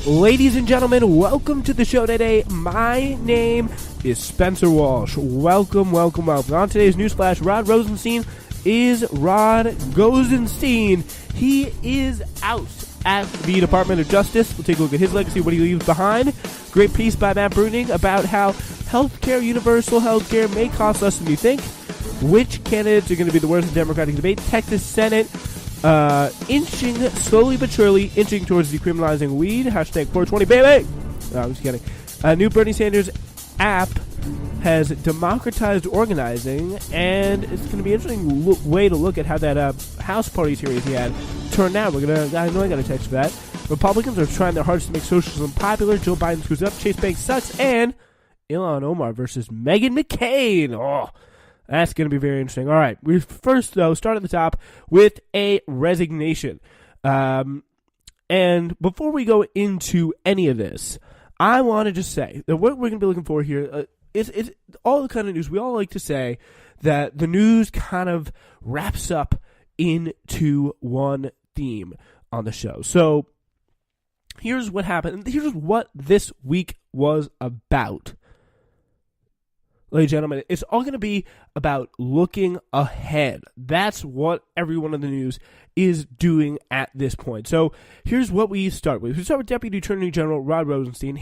Ladies and gentlemen, welcome to the show today. My name is Spencer Walsh. Welcome. On today's Newsflash, Rod Rosenstein is Rod Rosenstein. He is out at the Department of Justice. We'll take a look at his legacy, what he leaves behind. Great piece by Matt Bruning about how healthcare, universal healthcare, may cost less than you think. Which candidates are going to be the worst in the Democratic debate? Texas Senate inching slowly but surely, inching towards decriminalizing weed. Hashtag 420, baby! No, I'm just kidding. A new Bernie Sanders app has democratized organizing, and it's going to be an interesting way to look at how that House party series he had turned out. I know I got a text for that. Republicans are trying their hardest to make socialism popular. Joe Biden screws up. Chase Bank sucks. And Ilhan Omar versus Meghan McCain. Oh, that's going to be very interesting. All right. We first, though, start at the top with a resignation. And before we go into any of this, I want to just say that what we're going to be looking for here is all the kind of news. We all like to say that the news kind of wraps up into one theme on the show. So here's what happened. Here's what this week was about. Ladies and gentlemen, it's all going to be about looking ahead. That's what everyone in the news is doing at this point. So here's what we start with. We start with Deputy Attorney General Rod Rosenstein.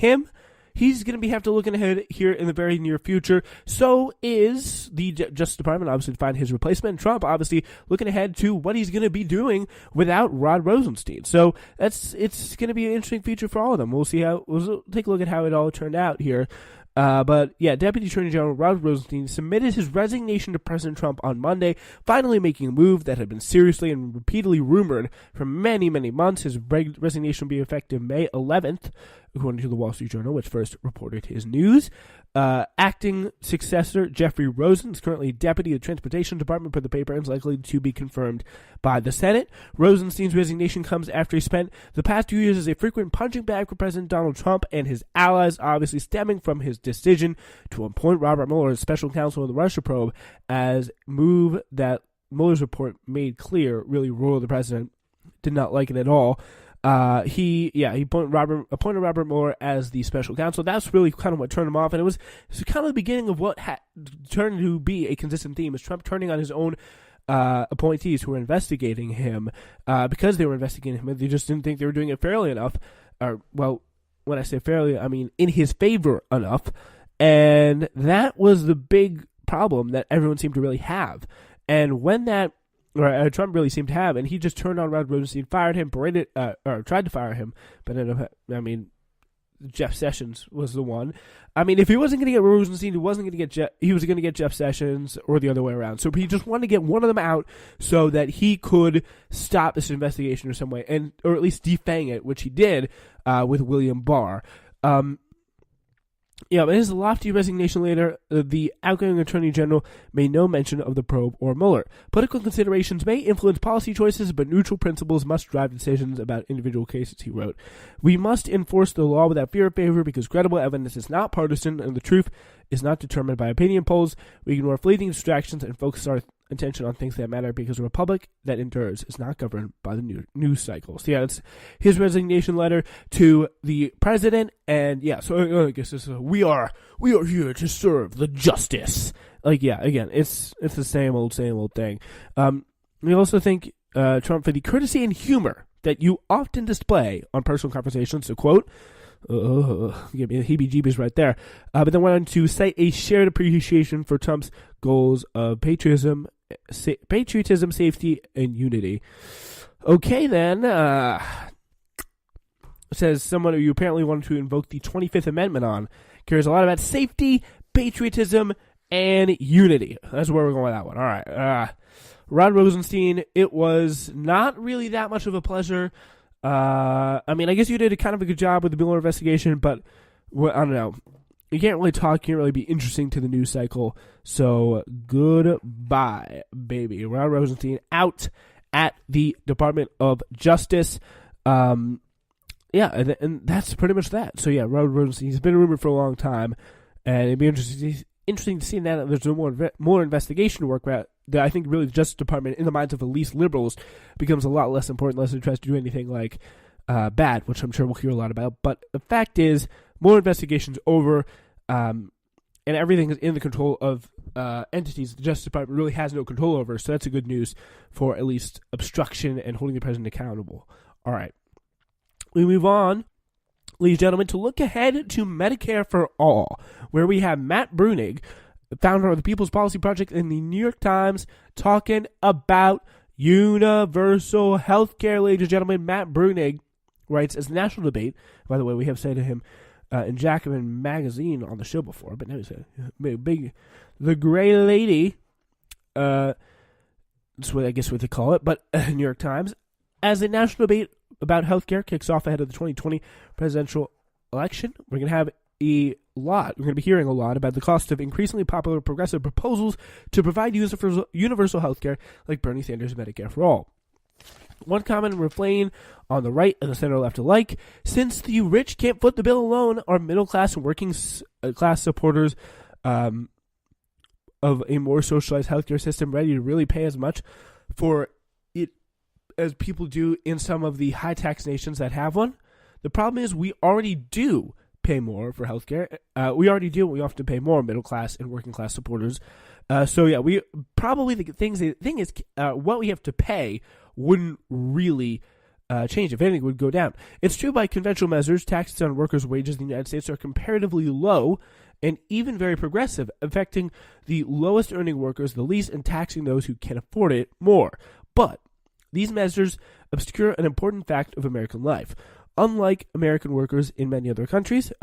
He's going to have to looking ahead here in the very near future. So is the Justice Department, obviously, to find his replacement. Trump, obviously, looking ahead to what he's going to be doing without Rod Rosenstein. So it's going to be an interesting future for all of them. We'll take a look at how it all turned out here. But yeah, Deputy Attorney General Rod Rosenstein submitted his resignation to President Trump on Monday, finally making a move that had been seriously and repeatedly rumored for many, many months. His resignation will be effective May 11th, according to the Wall Street Journal, which first reported his news. Acting successor Jeffrey Rosen is currently deputy of the Transportation Department for the paper and is likely to be confirmed by the Senate. Rosenstein's resignation comes after he spent the past 2 years as a frequent punching bag for President Donald Trump and his allies, obviously stemming from his decision to appoint Robert Mueller as special counsel in the Russia probe, as move that Mueller's report made clear really roiled the president. Did not like it at all. He appointed Robert Mueller as the special counsel. That's really kind of what turned him off, and it was kind of the beginning of what turned to be a consistent theme, is Trump turning on his own appointees who were investigating him, because they were investigating him. They just didn't think they were doing it fairly enough. Well, when I say fairly, I mean in his favor enough, and that was the big problem that everyone seemed to really have. And when that Trump really seemed to have, and he just turned on Rod Rosenstein, fired him, tried to fire him, but ended up, Jeff Sessions was the one. If he wasn't going to get Rosenstein, he was going to get Jeff Sessions, or the other way around. So he just wanted to get one of them out so that he could stop this investigation in some way, or at least defang it, which he did with William Barr. In his lofty resignation later, the outgoing Attorney General made no mention of the probe or Mueller. Political considerations may influence policy choices, but neutral principles must drive decisions about individual cases, he wrote. We must enforce the law without fear or favor because credible evidence is not partisan and the truth is not determined by opinion polls. We ignore fleeting distractions and focus our attention on things that matter because a republic that endures is not governed by the news cycles. Yeah, it's his resignation letter to the president, and so I guess we are here to serve the justice. Again, it's the same old thing. We also thank Trump for the courtesy and humor that you often display on personal conversations. To quote, give me the heebie-jeebies right there. But then went on to cite a shared appreciation for Trump's goals of patriotism, safety, and unity. Okay, then. Says someone who you apparently wanted to invoke the 25th Amendment on. Cares a lot about safety, patriotism, and unity. That's where we're going with that one. All right. Rod Rosenstein, it was not really that much of a pleasure. I guess you did a kind of a good job with the Mueller investigation, but I don't know. You can't really talk, can't really be interesting to the news cycle. So goodbye, baby. Rod Rosenstein out at the Department of Justice. And that's pretty much that. So yeah, Rod Rosenstein, he's been rumored for a long time, and it'd be interesting to see now that there's more investigation work that I think really the Justice Department, in the minds of at least liberals, becomes a lot less important unless it tries to do anything like bad, which I'm sure we'll hear a lot about. But the fact is, more investigations over, and everything is in the control of entities the Justice Department really has no control over. So that's a good news for at least obstruction and holding the president accountable. All right. We move on, ladies and gentlemen, to look ahead to Medicare for All, where we have Matt Bruenig, the founder of the People's Policy Project in the New York Times, talking about universal health care, ladies and gentlemen. Matt Bruenig writes, as a national debate, by the way, we have said to him in Jacobin magazine on the show before, but now he's a big, the gray lady, that's what I guess what they call it, but New York Times, as a national debate about healthcare kicks off ahead of the 2020 presidential election, we're going to have we're going to be hearing a lot about the cost of increasingly popular progressive proposals to provide universal healthcare like Bernie Sanders' Medicare for All. One common refrain on the right and the center left alike: since the rich can't foot the bill alone, are middle class and working class supporters of a more socialized healthcare system ready to really pay as much for it as people do in some of the high tax nations that have one? The problem is we already do pay more for healthcare. We often pay more middle class and working class supporters. We probably the thing is what we have to pay wouldn't really change. If anything, it would go down. It's true by conventional measures, taxes on workers' wages in the United States are comparatively low and even very progressive, affecting the lowest earning workers the least and taxing those who can afford it more. But these measures obscure an important fact of American life. Unlike workers in many other countries, he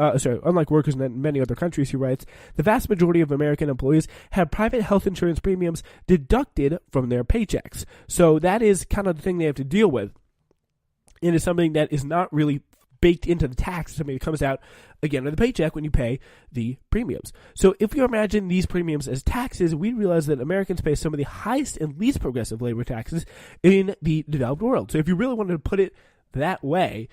writes, the vast majority of American employees have private health insurance premiums deducted from their paychecks. So that is kind of the thing they have to deal with. It is something that is not really baked into the tax, something that comes out again of the paycheck when you pay the premiums. So if you imagine these premiums as taxes, we realize that Americans pay some of the highest and least progressive labor taxes in the developed world. So if you really wanted to put it that way,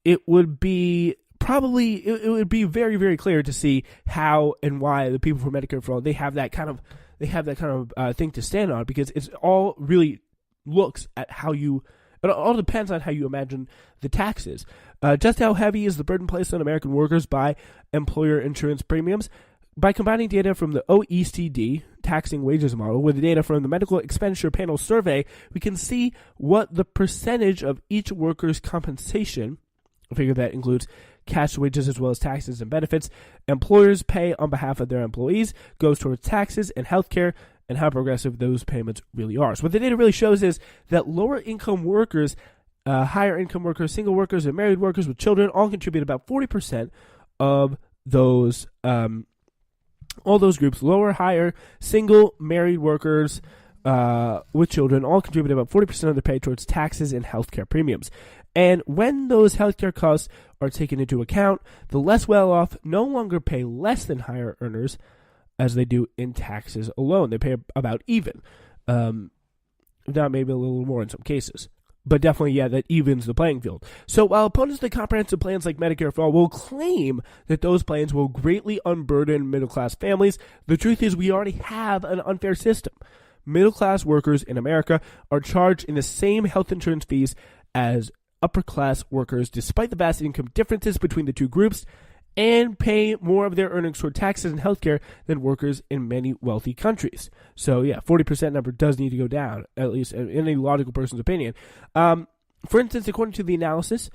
it would be very, very clear to see how and why the people for Medicare for All, they have that kind of thing to stand on, because it's all really looks at it all depends on how you imagine the taxes. Just how heavy is the burden placed on American workers by employer insurance premiums? By combining data from the OECD taxing wages model with the data from the Medical Expenditure Panel survey, we can see what the percentage of each worker's compensation, a figure that includes cash wages as well as taxes and benefits, employers pay on behalf of their employees, goes towards taxes and healthcare, and how progressive those payments really are. So what the data really shows is that lower income workers, higher income workers, single workers, and married workers with children all contribute about 40% of those all those groups. Lower, higher, single, married workers with children all contribute about 40% of their pay towards taxes and healthcare premiums. And when those healthcare costs are taken into account, the less well-off no longer pay less than higher earners as they do in taxes alone. They pay about even, not maybe a little more in some cases. But definitely, that evens the playing field. So while opponents of the comprehensive plans like Medicare for All will claim that those plans will greatly unburden middle-class families, the truth is we already have an unfair system. Middle-class workers in America are charged in the same health insurance fees as upper-class workers, despite the vast income differences between the two groups, and pay more of their earnings toward taxes and healthcare than workers in many wealthy countries. So 40% number does need to go down, at least in a logical person's opinion. For instance, according to the analysis,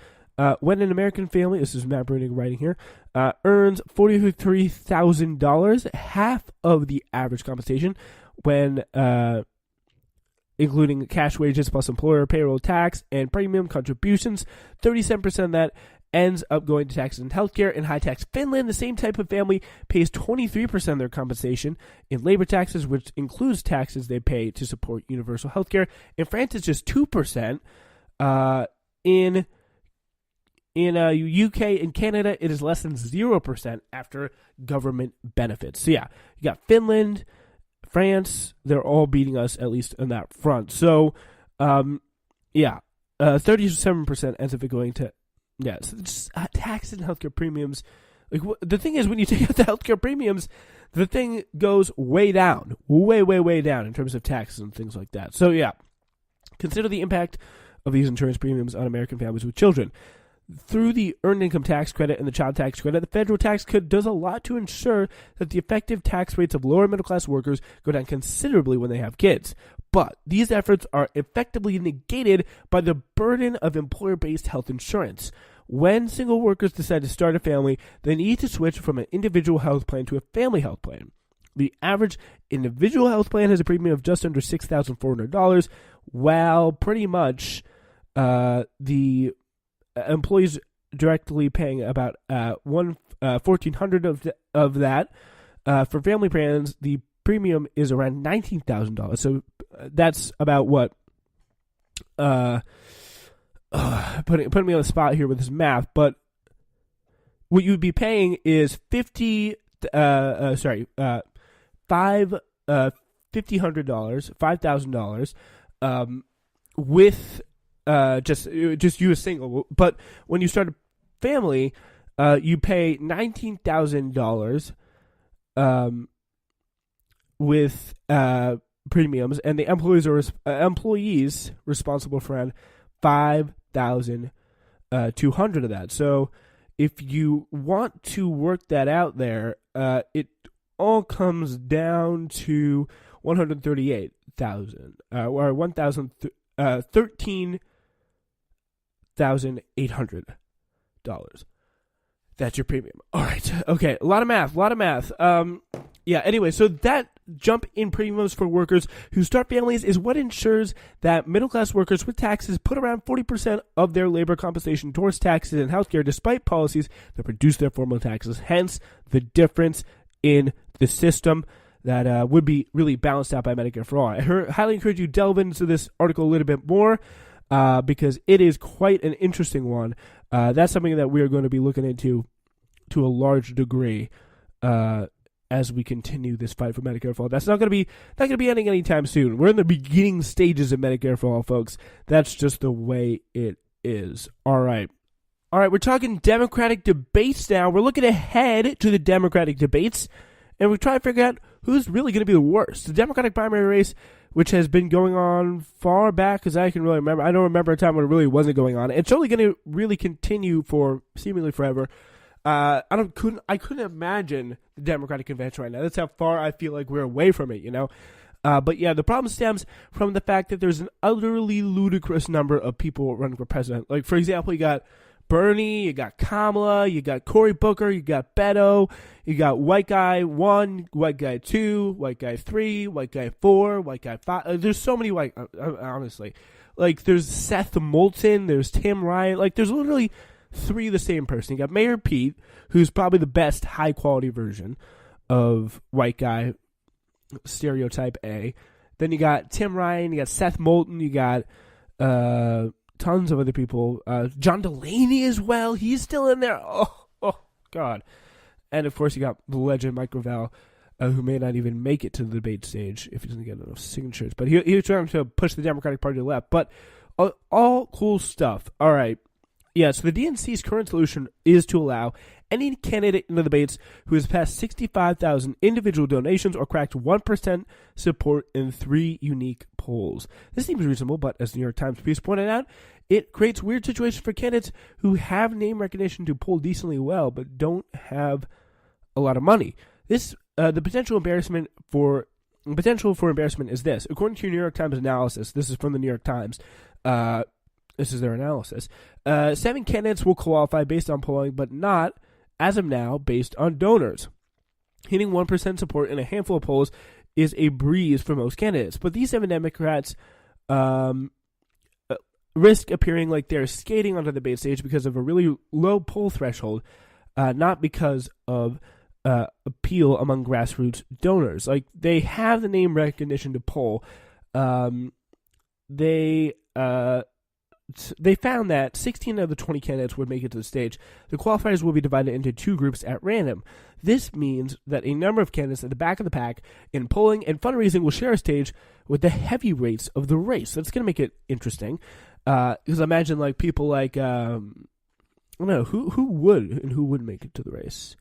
when an American family, this is Matt Bruenig writing here, earns $43,000, half of the average compensation, when including cash wages plus employer payroll tax and premium contributions, 37% of that ends up going to taxes and healthcare. In high-tax Finland, the same type of family pays 23% of their compensation in labor taxes, which includes taxes they pay to support universal healthcare. In France, it's just 2%. In UK and Canada, it is less than 0% after government benefits. So, you got Finland, France, they're all beating us, at least on that front. So, 37% ends up going to so just taxes and healthcare premiums. Like the thing is, when you take out the healthcare premiums, the thing goes way down, way down in terms of taxes and things like that. So consider the impact of these insurance premiums on American families with children. Through the Earned Income Tax Credit and the Child Tax Credit, the federal tax code does a lot to ensure that the effective tax rates of lower middle-class workers go down considerably when they have kids. But these efforts are effectively negated by the burden of employer-based health insurance. When single workers decide to start a family, they need to switch from an individual health plan to a family health plan. The average individual health plan has a premium of just under $6,400, while pretty much the employees directly paying about $1,400 of that. For family plans, the premium is around $19,000. So that's about what? Putting me on the spot here with this math, but what you would be paying is $5,000 with just you a single. But when you start a family, you pay $19,000 with premiums, and the employees are responsible for around $5,200 of that. So if you want to work that out there, it all comes down to $138,000 or $13,800. That's your premium. All right. Okay. A lot of math. Yeah. Anyway, so that jump in premiums for workers who start families is what ensures that middle-class workers with taxes put around 40% of their labor compensation towards taxes and healthcare, despite policies that reduce their formal taxes. Hence, the difference in the system that would be really balanced out by Medicare for all. I highly encourage you to delve into this article a little bit more because it is quite an interesting one. That's something that we are going to be looking into to a large degree as we continue this fight for Medicare for all. That's not going to be ending anytime soon. We're in the beginning stages of Medicare for all, folks. That's just the way it is. All right, we're talking Democratic debates now. We're looking ahead to the Democratic debates, and we're trying to figure out who's really going to be the worst. The Democratic primary race, which has been going on far back as I can really remember. I don't remember a time when it really wasn't going on. It's only going to really continue for seemingly forever. I couldn't imagine the Democratic convention right now. That's how far I feel like we're away from it, you know. But yeah, the problem stems from the fact that there's an utterly ludicrous number of people running for president. Like, for example, you got Bernie, you got Kamala, you got Cory Booker, you got Beto, you got white guy 1, white guy 2, white guy 3, white guy 4, white guy 5. There's so many white, honestly. Like, there's Seth Moulton, there's Tim Ryan. Like, there's literally 3 of the same person. You got Mayor Pete, who's probably the best high-quality version of white guy stereotype A. Then you got Tim Ryan, you got Seth Moulton, you got tons of other people. John Delaney as well. He's still in there. Oh, God. And, of course, you got the legend Mike Gravel, who may not even make it to the debate stage if he doesn't get enough signatures. But he was trying to push the Democratic Party to the left. But all cool stuff. All right. Yeah, so the DNC's current solution is to allow any candidate in the debates who has passed 65,000 individual donations or cracked 1% support in 3 unique polls. This seems reasonable, but as the New York Times piece pointed out, it creates weird situations for candidates who have name recognition to poll decently well but don't have a lot of money. The potential for embarrassment is this. According to New York Times analysis, this is from the New York Times, this is their analysis. 7 candidates will qualify based on polling, but not, as of now, based on donors. Hitting 1% support in a handful of polls is a breeze for most candidates. But these 7 Democrats risk appearing like they're skating onto the debate stage because of a really low poll threshold, not because of appeal among grassroots donors. Like, they have the name recognition to poll. They found that 16 of the 20 candidates would make it to the stage. The qualifiers will be divided into 2 groups at random. This means that a number of candidates at the back of the pack in polling and fundraising will share a stage with the heavyweights of the race. That's going to make it interesting. Because imagine, like, people like, I don't know, who would and who wouldn't make it to the race?